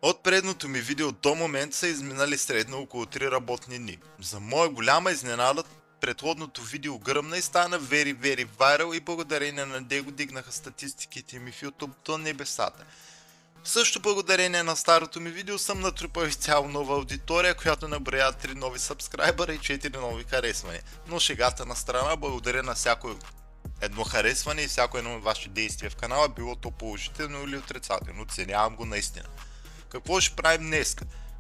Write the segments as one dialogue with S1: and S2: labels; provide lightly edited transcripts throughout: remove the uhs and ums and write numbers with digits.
S1: От предното ми видео до момента са изминали средно около 3 работни дни. За моя голяма изненада, предходното видео гръмна и стана very viral и благодарение на него дигнаха статистиките ми в YouTube до небесата. Също благодарение на старото ми видео съм натрупал изцяло нова аудитория, която наброява 3 нови сабскрайбъра и 4 нови харесвания. Но шегата на страна, благодаря на всяко едно харесване и всяко едно ваше действие в канала, било то положително или отрицателно. Оценявам го наистина. Какво ще правим днес?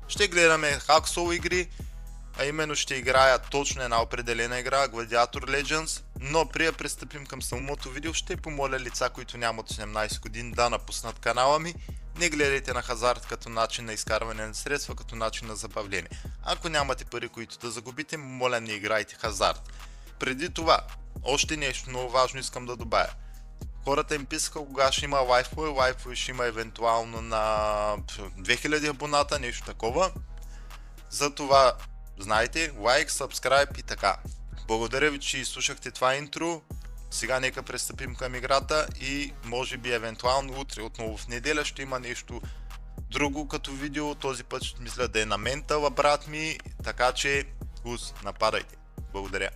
S1: Ще гледаме хаксол игри, а именно ще играя точно една определена игра, Gladiator Legends, но преди да пристъпим към самото видео, ще помоля лица, които нямат 18 години да напуснат канала ми. Не гледайте на хазарт като начин на изкарване на средства, като начин на забавление. Ако нямате пари, които да загубите, моля не играйте хазарт. Преди това, още нещо много важно искам да добавя. Хората им писаха кога ще има лайфове ще има евентуално на 2000 абоната, нещо такова. Затова знаете, лайк, сабскрайб и така. Благодаря ви, че изслушахте това интро. Сега нека пристъпим към играта и може би евентуално утре, отново в неделя, ще има нещо друго като видео. Този път ще мисля да е на ментала, брат ми, така че нападайте. Благодаря.